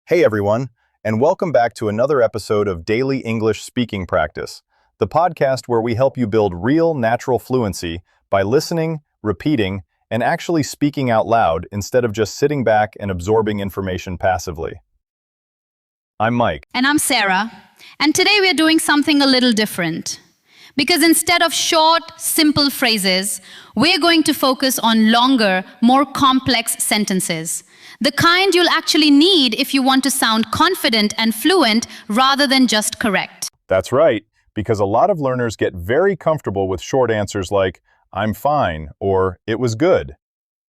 Hey everyone, and welcome back to another episode of Daily English Speaking Practice, the podcast where we help you build real, natural fluency by listening, repeating, and actually speaking out loud instead of just sitting back and absorbing information passively. I'm Mike. And I'm Sarah. And today we are doing something a little different. Because instead of short, simple phrases, we're going to focus on longer, more complex sentences. The kind you'll actually need if you want to sound confident and fluent rather than just correct. That's right, because a lot of learners get very comfortable with short answers like, I'm fine, or it was good.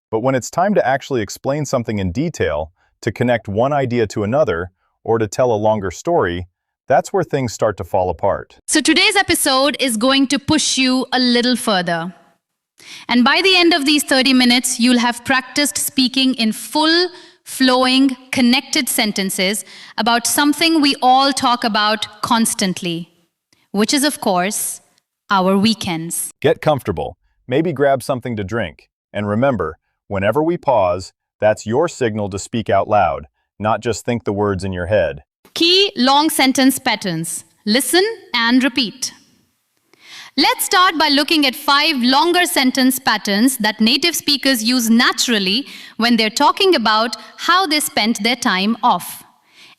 But when it's time to actually explain something in detail, to connect one idea to another, or to tell a longer story, that's where things start to fall apart. So today's episode is going to push you a little further. And by the end of these 30 minutes, you'll have practiced speaking in full, flowing, connected sentences about something we all talk about constantly, which is, of course, our weekends. Get comfortable, maybe grab something to drink, and remember, whenever we pause, that's your signal to speak out loud, not just think the words in your head. Key long sentence patterns. Listen and repeat. Let's start by looking at 5 longer sentence patterns that native speakers use naturally when they're talking about how they spent their time off.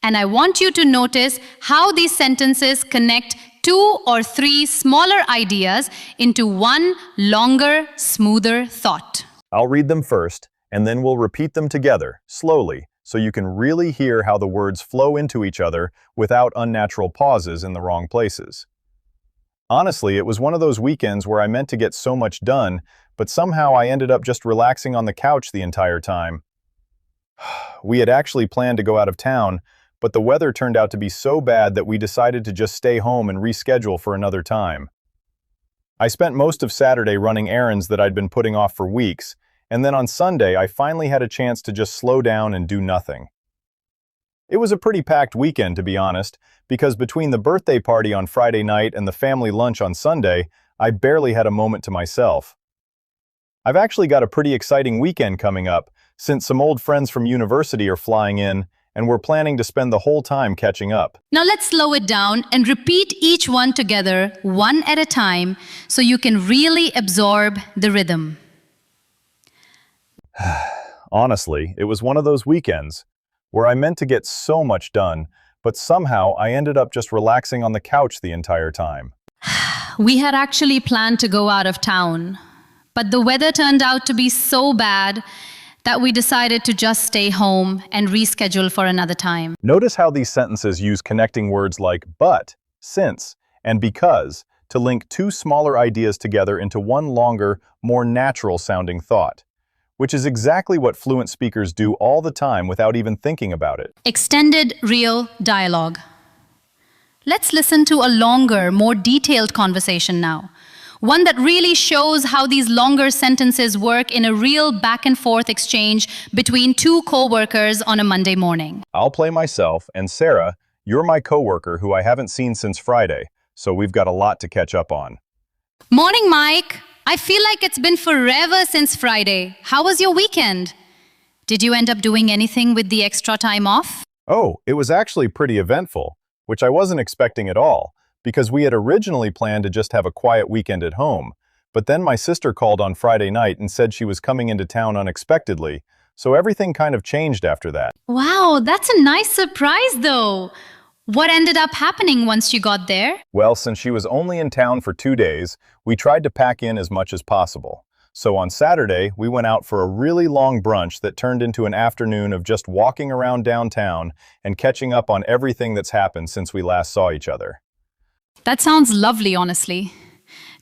And I want you to notice how these sentences connect 2 or 3 smaller ideas into one longer, smoother thought. I'll read them first, and then we'll repeat them together, slowly, so you can really hear how the words flow into each other without unnatural pauses in the wrong places. Honestly, it was one of those weekends where I meant to get so much done, but somehow I ended up just relaxing on the couch the entire time. We had actually planned to go out of town, but the weather turned out to be so bad that we decided to just stay home and reschedule for another time. I spent most of Saturday running errands that I'd been putting off for weeks, and then on Sunday I finally had a chance to just slow down and do nothing. It was a pretty packed weekend, to be honest, because between the birthday party on Friday night and the family lunch on Sunday, I barely had a moment to myself. I've actually got a pretty exciting weekend coming up, since some old friends from university are flying in, and we're planning to spend the whole time catching up. Now let's slow it down and repeat each one together, one at a time, so you can really absorb the rhythm. Honestly, it was one of those weekends where I meant to get so much done, but somehow I ended up just relaxing on the couch the entire time. We had actually planned to go out of town, but the weather turned out to be so bad that we decided to just stay home and reschedule for another time. Notice how these sentences use connecting words like but, since, and because to link 2 smaller ideas together into one longer, more natural-sounding thought, which is exactly what fluent speakers do all the time without even thinking about it. Extended real dialogue. Let's listen to a longer, more detailed conversation now. One that really shows how these longer sentences work in a real back-and-forth exchange between 2 co-workers on a Monday morning. I'll play myself, and Sarah, you're my coworker who I haven't seen since Friday, so we've got a lot to catch up on. Morning, Mike. I feel like it's been forever since Friday. How was your weekend? Did you end up doing anything with the extra time off? Oh, it was actually pretty eventful, which I wasn't expecting at all, because we had originally planned to just have a quiet weekend at home. But then my sister called on Friday night and said she was coming into town unexpectedly, so everything kind of changed after that. Wow, that's a nice surprise though. What ended up happening once you got there? Well, since she was only in town for 2 days, we tried to pack in as much as possible. So on Saturday, we went out for a really long brunch that turned into an afternoon of just walking around downtown and catching up on everything that's happened since we last saw each other. That sounds lovely, honestly.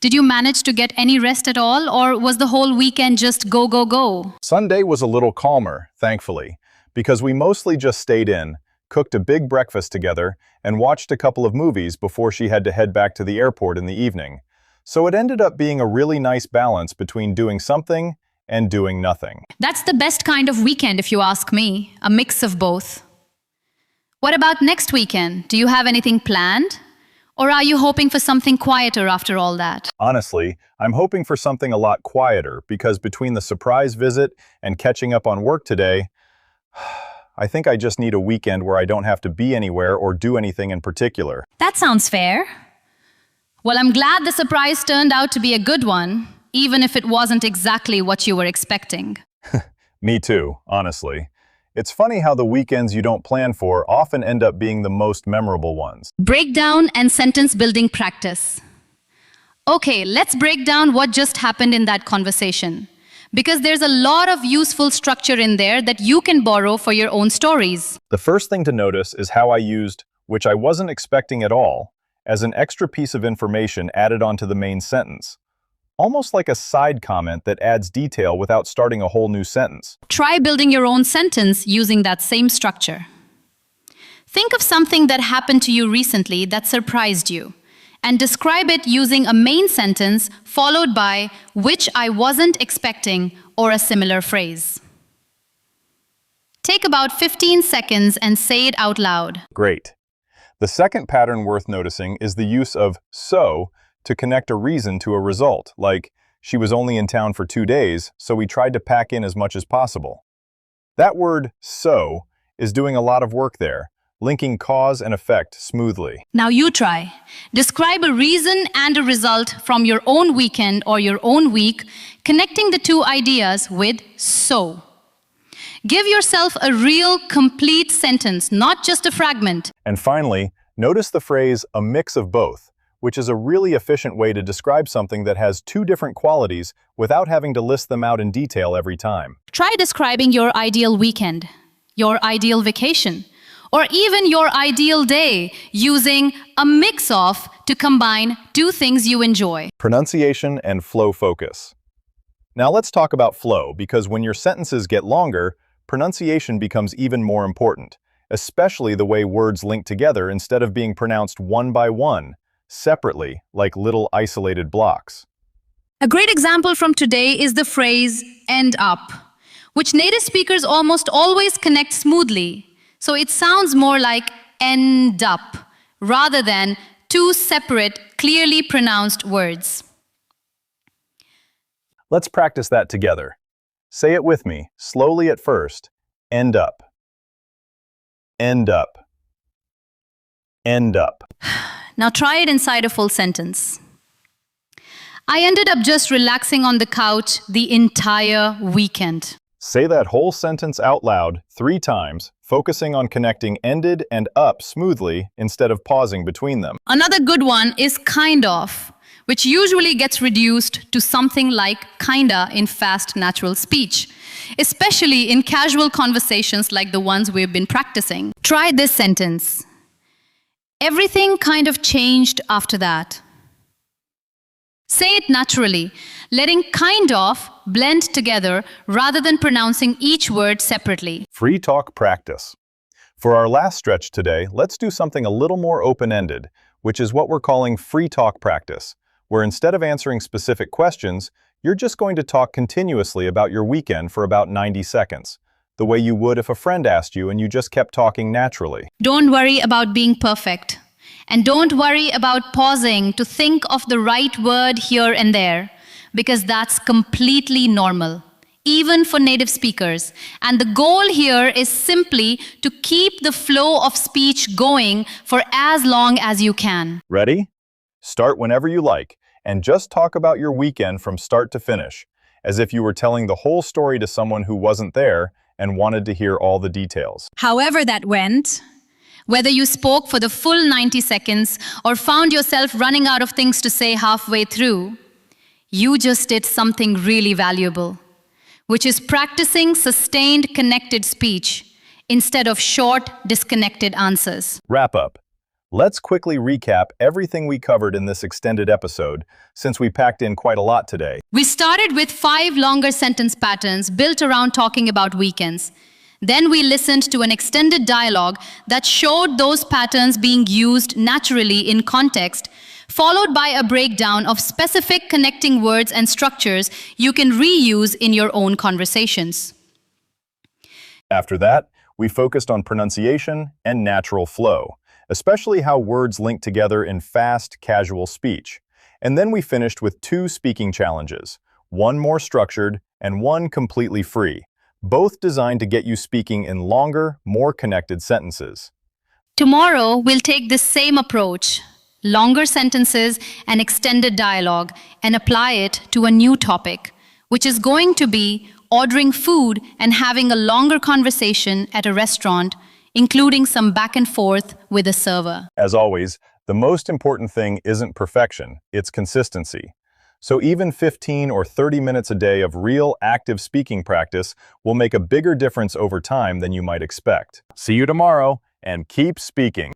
Did you manage to get any rest at all, or was the whole weekend just go, go, go? Sunday was a little calmer, thankfully, because we mostly just stayed in, cooked a big breakfast together, and watched a couple of movies before she had to head back to the airport in the evening. So it ended up being a really nice balance between doing something and doing nothing. That's the best kind of weekend, if you ask me. A mix of both. What about next weekend? Do you have anything planned? Or are you hoping for something quieter after all that? Honestly, I'm hoping for something a lot quieter because between the surprise visit and catching up on work today, I think I just need a weekend where I don't have to be anywhere or do anything in particular. That sounds fair. Well, I'm glad the surprise turned out to be a good one, even if it wasn't exactly what you were expecting. Me too, honestly. It's funny how the weekends you don't plan for often end up being the most memorable ones. Breakdown and sentence building practice. Okay, let's break down what just happened in that conversation, because there's a lot of useful structure in there that you can borrow for your own stories. The first thing to notice is how I used, which I wasn't expecting at all, as an extra piece of information added onto the main sentence. Almost like a side comment that adds detail without starting a whole new sentence. Try building your own sentence using that same structure. Think of something that happened to you recently that surprised you, and describe it using a main sentence followed by which I wasn't expecting or a similar phrase. Take about 15 seconds and say it out loud. Great. The second pattern worth noticing is the use of so to connect a reason to a result, like she was only in town for 2 days, so we tried to pack in as much as possible. That word so is doing a lot of work there, linking cause and effect smoothly. Now you try. Describe a reason and a result from your own weekend or your own week, connecting the two ideas with so. Give yourself a real, complete sentence, not just a fragment. And finally, notice the phrase a mix of both, which is a really efficient way to describe something that has two different qualities without having to list them out in detail every time. Try describing your ideal weekend, your ideal vacation, or even your ideal day using a mix of to combine two things you enjoy. Pronunciation and flow focus. Now let's talk about flow, because when your sentences get longer, pronunciation becomes even more important, especially the way words link together instead of being pronounced one by one, separately, like little isolated blocks. A great example from today is the phrase end up, which native speakers almost always connect smoothly. So it sounds more like end up, rather than two separate, clearly pronounced words. Let's practice that together. Say it with me, slowly at first. End up. End up. End up. Now try it inside a full sentence. I ended up just relaxing on the couch the entire weekend. Say that whole sentence out loud 3 times, focusing on connecting ended and up smoothly instead of pausing between them. Another good one is kind of, which usually gets reduced to something like kinda in fast natural speech, especially in casual conversations like the ones we've been practicing. Try this sentence. Everything kind of changed after that. Say it naturally, letting kind of blend together rather than pronouncing each word separately. Free talk practice. For our last stretch today, let's do something a little more open-ended, which is what we're calling free talk practice, where instead of answering specific questions, you're just going to talk continuously about your weekend for about 90 seconds, the way you would if a friend asked you and you just kept talking naturally. Don't worry about being perfect. And don't worry about pausing to think of the right word here and there, because that's completely normal, even for native speakers. And the goal here is simply to keep the flow of speech going for as long as you can. Ready? Start whenever you like, and just talk about your weekend from start to finish, as if you were telling the whole story to someone who wasn't there and wanted to hear all the details. However that went, whether you spoke for the full 90 seconds or found yourself running out of things to say halfway through, you just did something really valuable, which is practicing sustained connected speech instead of short, disconnected answers. Wrap up. Let's quickly recap everything we covered in this extended episode, since we packed in quite a lot today. We started with 5 longer sentence patterns built around talking about weekends. Then we listened to an extended dialogue that showed those patterns being used naturally in context, followed by a breakdown of specific connecting words and structures you can reuse in your own conversations. After that, we focused on pronunciation and natural flow, especially how words link together in fast, casual speech. And then we finished with 2 speaking challenges, one more structured and one completely free, both designed to get you speaking in longer, more connected sentences. Tomorrow, we'll take this same approach, longer sentences and extended dialogue, and apply it to a new topic, which is going to be ordering food and having a longer conversation at a restaurant, including some back and forth with a server. As always, the most important thing isn't perfection, it's consistency. So even 15 or 30 minutes a day of real active speaking practice will make a bigger difference over time than you might expect. See you tomorrow, and keep speaking.